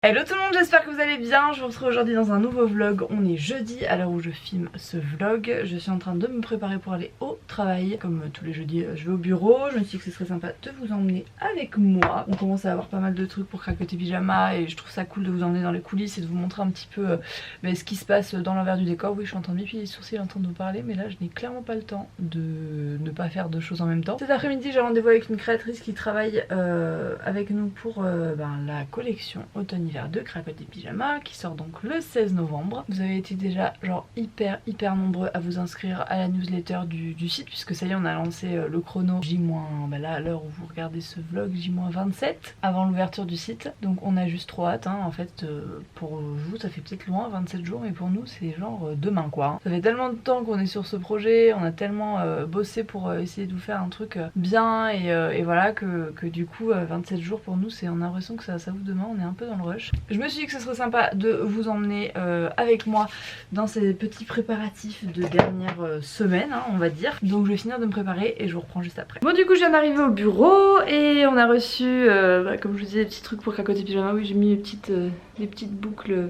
Hello tout le monde, j'espère que vous allez bien. Je vous retrouve aujourd'hui dans un nouveau vlog. On est jeudi à l'heure où je filme ce vlog. Je suis en train de me préparer pour aller au travail. Comme tous les jeudis, je vais au bureau. Je me suis dit que ce serait sympa de vous emmener avec moi. On commence à avoir pas mal de trucs pour craquer pyjama et je trouve ça cool de vous emmener dans les coulisses et de vous montrer un petit peu ce qui se passe dans l'envers du décor. Oui, je suis en train de m'épiler les sourcils en train de vous parler, mais là je n'ai clairement pas le temps de ne pas faire deux choses en même temps. Cet après-midi, j'ai rendez-vous avec une créatrice qui travaille avec nous pour la collection automne-hiver de Cracotte et Pyjama qui sort donc le 16 novembre. Vous avez été déjà genre hyper nombreux à vous inscrire à la newsletter du site, puisque ça y est, on a lancé le chrono J- là à l'heure où vous regardez ce vlog, J-27 avant l'ouverture du site. Donc on a juste trop hâte en fait. Pour vous ça fait peut-être loin 27 jours, mais pour nous c'est genre demain quoi. Ça fait tellement de temps qu'on est sur ce projet, on a tellement bossé pour essayer de vous faire un truc bien et voilà que du coup 27 jours pour nous, c'est, on a l'impression que ça vous demain, on est un peu dans le rush. Je me suis dit que ce serait sympa de vous emmener avec moi dans ces petits préparatifs de dernière semaine, on va dire. Donc je vais finir de me préparer et je vous reprends juste après. Bon, du coup je viens d'arriver au bureau et on a reçu comme je vous disais, des petits trucs pour Cracotte et Pyjama. Oui, j'ai mis les petites boucles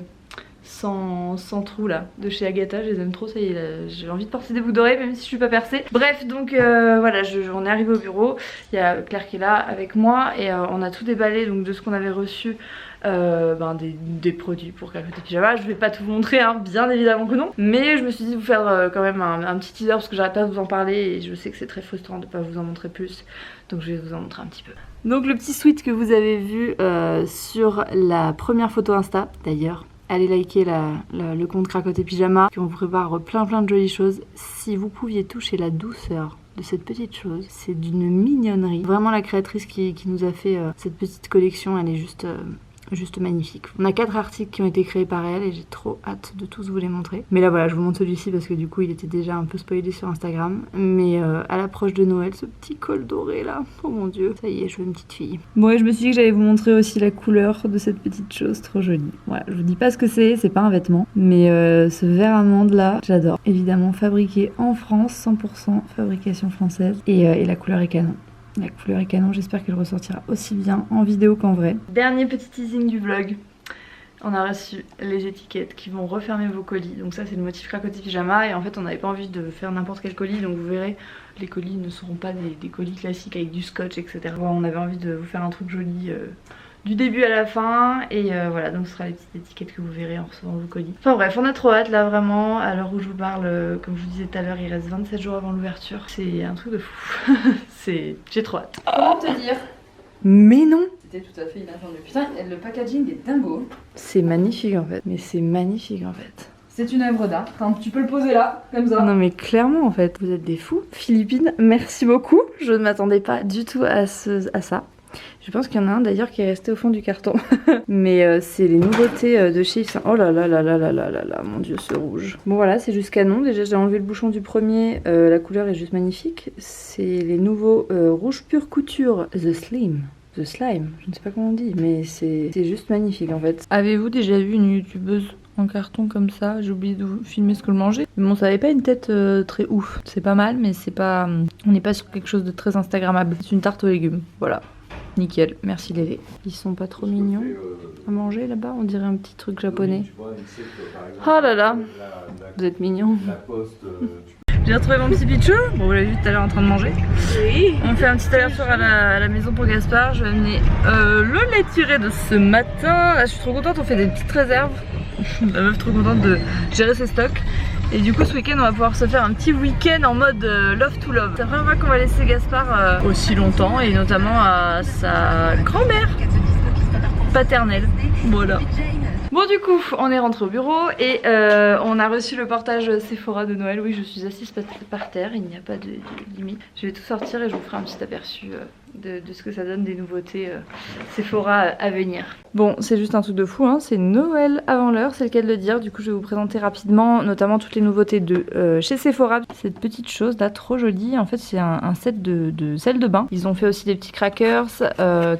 sans trou là de chez Agatha, je les aime trop, ça y est, j'ai envie de porter des boucles d'oreilles même si je suis pas percée. Bref, donc voilà, on est arrivé au bureau, il y a Claire qui est là avec moi et on a tout déballé donc de ce qu'on avait reçu. Des produits pour Cracotte et Pyjama. Je vais pas tout vous montrer, bien évidemment que non, mais je me suis dit de vous faire quand même un petit teaser parce que j'arrête pas de vous en parler et je sais que c'est très frustrant de pas vous en montrer plus, donc je vais vous en montrer un petit peu. Donc le petit sweat que vous avez vu sur la première photo Insta, d'ailleurs allez liker le compte Cracotte et Pyjama, on vous prépare plein de jolies choses. Si vous pouviez toucher la douceur de cette petite chose, c'est d'une mignonnerie. Vraiment, la créatrice qui nous a fait cette petite collection, elle est juste magnifique. On a 4 articles qui ont été créés par elle et j'ai trop hâte de tous vous les montrer. Mais là voilà, je vous montre celui-ci parce que du coup il était déjà un peu spoilé sur Instagram. Mais à l'approche de Noël, ce petit col doré là, oh mon dieu, ça y est, je veux une petite fille. Bon, et je me suis dit que j'allais vous montrer aussi la couleur de cette petite chose trop jolie. Voilà, je vous dis pas ce que c'est pas un vêtement, mais ce vert amande là, j'adore. Évidemment fabriqué en France, 100% fabrication française et la couleur est canon. La couleur est canon, j'espère qu'elle ressortira aussi bien en vidéo qu'en vrai. Dernier petit teasing du vlog. On a reçu les étiquettes qui vont refermer vos colis. Donc ça c'est le motif Cracotte et Pyjama et en fait on n'avait pas envie de faire n'importe quel colis. Donc vous verrez, les colis ne seront pas des colis classiques avec du scotch etc. Bon, on avait envie de vous faire un truc joli du début à la fin et voilà, donc ce sera les petites étiquettes que vous verrez en recevant vos colis. Enfin bref, on a trop hâte là vraiment. À l'heure où je vous parle, comme je vous disais tout à l'heure, il reste 27 jours avant l'ouverture. C'est un truc de fou. J'ai trop hâte. Comment te dire? Mais non, C'était tout à fait inattendu. Putain, le packaging est dingo. c'est magnifique en fait, mais c'est magnifique en fait. C'est une œuvre d'art. Enfin, tu peux le poser là, comme ça. Non mais clairement en fait, vous êtes des fous. Philippines, merci beaucoup. Je ne m'attendais pas du tout à ça. Je pense qu'il y en a un d'ailleurs qui est resté au fond du carton. Mais c'est les nouveautés de chez Yves Saint. Oh là là là là là là là là, mon dieu, ce rouge. Bon voilà, c'est juste canon. Déjà j'ai enlevé le bouchon du premier, la couleur est juste magnifique. C'est les nouveaux rouges pure couture The Slime, je ne sais pas comment on dit, mais c'est juste magnifique en fait. Avez-vous déjà vu une youtubeuse en carton comme ça? J'ai oublié de vous filmer ce que je mangeais. Mais bon, ça avait pas une tête très ouf. C'est pas mal, mais c'est pas, on n'est pas sur quelque chose de très instagrammable. C'est une tarte aux légumes, voilà. Nickel, merci Lévé. Ils sont pas trop mignons à manger là-bas, on dirait un petit truc japonais. Oh là là, vous êtes mignons. J'ai retrouvé mon petit Pichou, bon vous l'avez vu tout à l'heure en train de manger. Oui. On fait un petit aller-retour à la maison pour Gaspard. Je vais amener le lait tiré de ce matin. Là je suis trop contente, on fait des petites réserves. La meuf trop contente de gérer ses stocks. Et du coup ce week-end on va pouvoir se faire un petit week-end en mode love to love. C'est la première fois qu'on va laisser Gaspard aussi longtemps et notamment à sa grand-mère paternelle. Voilà. Bon du coup on est rentré au bureau et on a reçu le portage Sephora de Noël. Oui, je suis assise par terre, il n'y a pas de limite. Je vais tout sortir et je vous ferai un petit aperçu de ce que ça donne des nouveautés Sephora à venir. Bon, c'est juste un truc de fou, c'est Noël avant l'heure, c'est le cas de le dire. Du coup je vais vous présenter rapidement notamment toutes les nouveautés de chez Sephora. Cette petite chose là trop jolie, en fait c'est un set de sel de bain. Ils ont fait aussi des petits crackers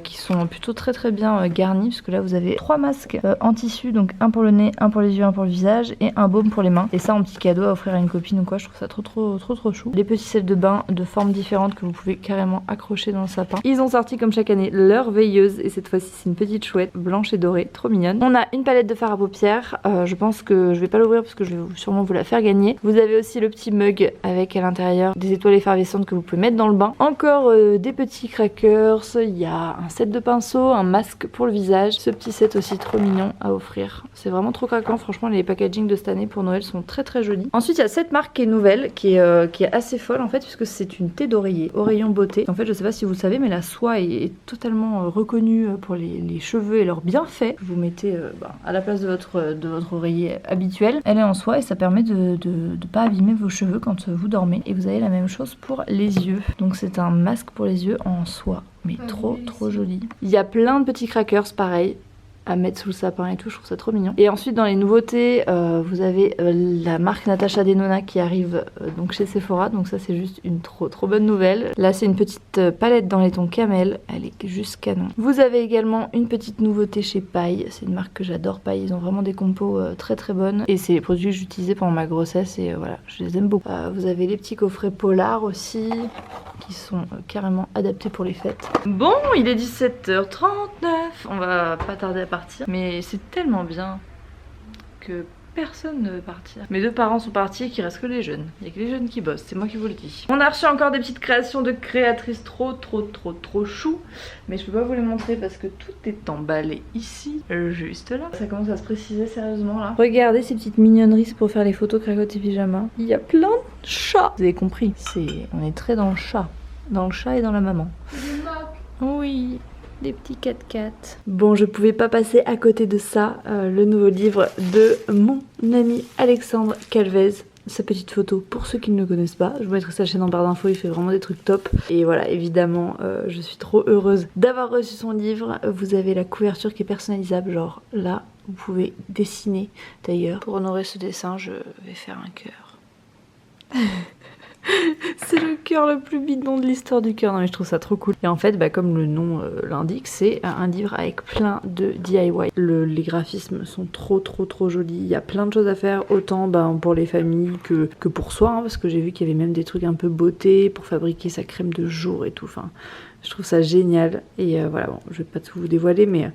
qui sont plutôt très bien garnis, parce que là vous avez 3 masques en tissu, donc un pour le nez, un pour les yeux, un pour le visage et un baume pour les mains. Et ça en petit cadeau à offrir à une copine ou quoi, je trouve ça trop chou. Les petits sels de bain de formes différentes que vous pouvez carrément accrocher dans le salon. sapin. Ils ont sorti comme chaque année leur veilleuse et cette fois-ci c'est une petite chouette blanche et dorée, trop mignonne. On a une palette de fard à paupières, je pense que je vais pas l'ouvrir parce que je vais sûrement vous la faire gagner. Vous avez aussi le petit mug avec à l'intérieur des étoiles effervescentes que vous pouvez mettre dans le bain. Encore des petits crackers, il y a un set de pinceaux, un masque pour le visage, ce petit set aussi trop mignon à offrir. C'est vraiment trop craquant, franchement les packaging de cette année pour Noël sont très très jolis. Ensuite il y a cette marque qui est nouvelle, qui est assez folle en fait puisque c'est une thé d'oreiller, Oreillon Beauté. En fait je sais pas si vous le savez mais la soie est totalement reconnue pour les cheveux et leurs bienfaits. Vous mettez à la place de votre oreiller habituel. Elle est en soie et ça permet de pas abîmer vos cheveux quand vous dormez. Et vous avez la même chose pour les yeux. Donc c'est un masque pour les yeux en soie. Mais trop joli. Il y a plein de petits crackers pareil à mettre sous le sapin et tout, je trouve ça trop mignon. Et ensuite dans les nouveautés, vous avez la marque Natasha Denona qui arrive donc chez Sephora, donc ça c'est juste une trop bonne nouvelle. Là c'est une petite palette dans les tons camel, elle est juste canon. Vous avez également une petite nouveauté chez Paille, c'est une marque que j'adore, Paille, ils ont vraiment des compos très bonnes et c'est les produits que j'utilisais pendant ma grossesse et voilà, je les aime beaucoup. Vous avez les petits coffrets Polar aussi qui sont carrément adaptés pour les fêtes. Bon, il est 17h39, on va pas tarder à partir, mais c'est tellement bien que personne ne veut partir. Mes deux parents sont partis et qu'il reste que les jeunes. Il n'y a que les jeunes qui bossent, c'est moi qui vous le dis. On a reçu encore des petites créations de créatrices trop chou, mais je peux pas vous les montrer parce que tout est emballé ici, juste là. Ça commence à se préciser sérieusement là. Regardez ces petites mignonneries, c'est pour faire les photos cracottes et pyjama. Il y a plein de chats. Vous avez compris, on est très dans le chat. Dans le chat et dans la maman. Oui. Des petits 4x4. Bon, je pouvais pas passer à côté de ça, le nouveau livre de mon ami Alexandre Calvez. Sa petite photo, pour ceux qui ne le connaissent pas, je vous mettrai sa chaîne en barre d'infos, il fait vraiment des trucs top. Et voilà, évidemment, je suis trop heureuse d'avoir reçu son livre. Vous avez la couverture qui est personnalisable, genre là, vous pouvez dessiner. D'ailleurs, pour honorer ce dessin, je vais faire un cœur. C'est le cœur le plus bidon de l'histoire du cœur. Non mais je trouve ça trop cool. Et en fait comme le nom l'indique, c'est un livre avec plein de DIY. Les graphismes sont trop jolis. Il y a plein de choses à faire, autant pour les familles que pour soi, hein, parce que j'ai vu qu'il y avait même des trucs un peu beauté pour fabriquer sa crème de jour et tout. Enfin, je trouve ça génial. Et voilà, bon, je vais pas tout vous dévoiler, mais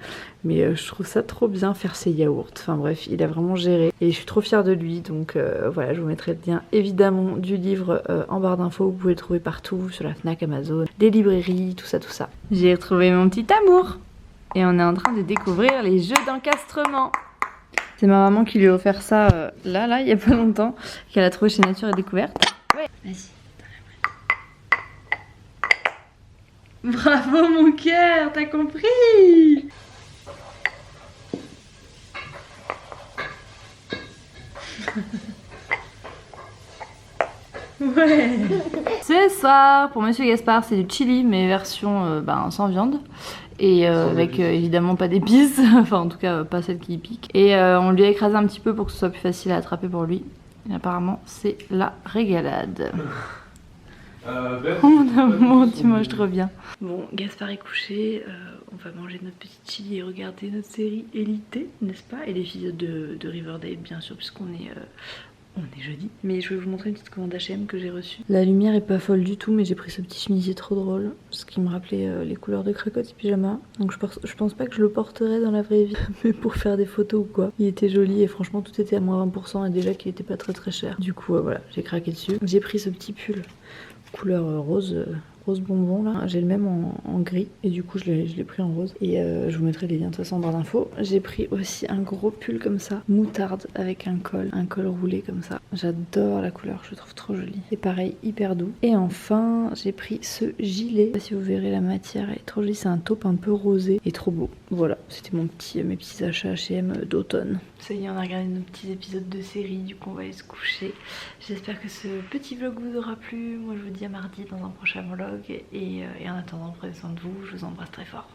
je trouve ça trop bien faire ses yaourts. Enfin bref, il a vraiment géré. Et je suis trop fière de lui. Donc voilà, je vous mettrai le lien évidemment du livre en barre d'infos. Vous pouvez le trouver partout, sur la Fnac, Amazon, des librairies, tout ça. J'ai retrouvé mon petit amour. Et on est en train de découvrir les jeux d'encastrement. C'est ma maman qui lui a offert ça là, il y a pas longtemps. Qu'elle a trouvé chez Nature et Découverte. Ouais, vas-y. Bravo mon cœur, t'as compris? Ouais. C'est ça, pour Monsieur Gaspard, c'est du chili mais version sans viande. Et avec évidemment pas d'épices, enfin en tout cas pas celle qui pique. Et on lui a écrasé un petit peu pour que ce soit plus facile à attraper pour lui. Et apparemment c'est la régalade. Oh mon amour, tu manges trop bien. Bon, Gaspard est couché, on va manger notre petite chili et regarder notre série Élité, n'est-ce pas? Et l'épisode de Riverdale bien sûr, puisqu'on est... On est jeudi. Mais je vais vous montrer une petite commande H&M que j'ai reçue. La lumière est pas folle du tout, mais j'ai pris ce petit chemisier trop drôle. Ce qui me rappelait les couleurs de cracotte et pyjama. Donc je pense pas que je le porterai dans la vraie vie. Mais pour faire des photos ou quoi. Il était joli et franchement tout était à moins 20% et déjà qu'il était pas très cher. Du coup voilà, j'ai craqué dessus. J'ai pris ce petit pull couleur rose bonbon là. J'ai le même en gris et du coup je l'ai pris en rose. Et je vous mettrai les liens de toute façon en barre d'infos. J'ai pris aussi un gros pull comme ça, moutarde avec un col roulé comme ça. J'adore la couleur, je le trouve trop jolie. Et pareil, hyper doux. Et enfin, j'ai pris ce gilet. Je sais pas si vous verrez la matière, elle est trop jolie. C'est un taupe un peu rosé et trop beau. Voilà, c'était mes petits achats H&M d'automne. Ça y est, on a regardé nos petits épisodes de série, du coup on va aller se coucher. J'espère que ce petit vlog vous aura plu. Moi je vous dis à mardi dans un prochain vlog. Et en attendant, prenez soin de vous, je vous embrasse très fort.